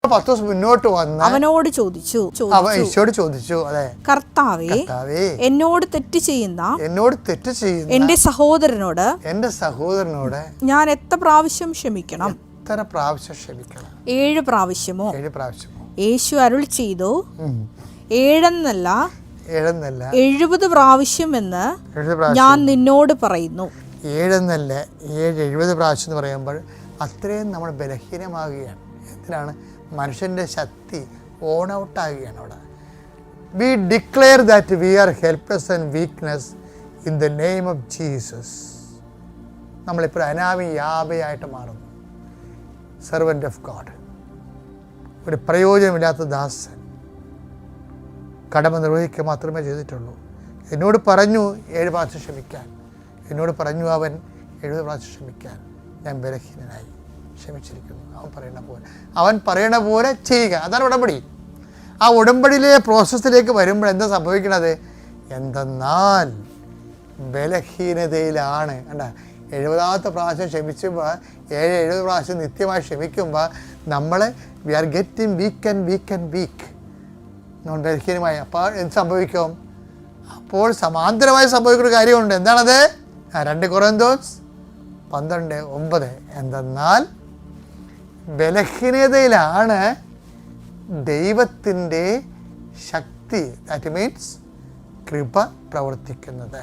10 ദിവസം മുന്നോട്ട് വന്ന് അവനോട് ചോദിച്ചു, ഈശോയോട് ചോദിച്ചു, അതെ, കർത്താവേ, എന്നോട് തെറ്റ് ചെയ്യുന്ന എന്റെ സഹോദരനോട് ഞാൻ എത്ര പ്രാവശ്യം ക്ഷമിക്കണം? 7 പ്രാവശ്യമോ? യേശു അരുൾ ചെയ്തു, 7 എന്നല്ല 70 പ്രാവശ്യം എന്ന് ഞാൻ നിന്നോട് പറയുന്നു. 70 പ്രാവശ്യം എന്ന് പറയുമ്പോൾ അത്രയും നമ്മൾ ബലഹീനമാകുകയാണ്. എന്തിനാണ്? മനുഷ്യൻ്റെ ശക്തി ഓൺ ഔട്ട് ആകുകയാണ് അവിടെ. V declare that we R helpless and weakness in the name of Jesus. നമ്മളിപ്പോൾ യാബയായിട്ട് മാറുന്നു. സെർവൻ്റ് ഓഫ് ഗോഡ്, ഒരു പ്രയോജനമില്ലാത്ത ദാസൻ, കടമ നിർവഹിക്കുക മാത്രമേ ചെയ്തിട്ടുള്ളൂ. എന്നോട് പറഞ്ഞു 7 പ്രാവശ്യം ക്ഷമിക്കാൻ. എന്നോട് പറഞ്ഞു അവൻ 70 പ്രാവശ്യം ക്ഷമിക്കാൻ. ഞാൻ ബലഹീനനായി, ക്ഷമിച്ചിരിക്കുന്നു. അവൻ പറയണ പോലെ ചെയ്യുക. അതാണ് ഉടമ്പടി. ആ ഉടമ്പടിയിലെ പ്രോസസ്സിലേക്ക് വരുമ്പോൾ എന്താ സംഭവിക്കണത്? എന്തെന്നാൽ ബലഹീനതയിലാണ്. കണ്ട, 70ാമത്തെ പ്രാവശ്യം ക്ഷമിക്കുമ്പോൾ 70 പ്രാവശ്യം നിത്യമായി ക്ഷമിക്കുമ്പോൾ നമ്മൾ വി ആർ ഗെറ്റിംഗ് വീക്ക് നമ്മൾ ബലഹീനമായി. അപ്പോൾ എന്ത് സംഭവിക്കും? അപ്പോൾ സമാന്തരമായി സംഭവിക്കുന്ന കാര്യമുണ്ട്. എന്താണത്? 2 കൊരിന്ത്യർ 12:9. എന്തെന്നാൽ ബലഹീനതയിലാണ് ദൈവത്തിൻ്റെ ശക്തി, ദാറ്റ് മീൻസ് കൃപ പ്രവർത്തിക്കുന്നത്.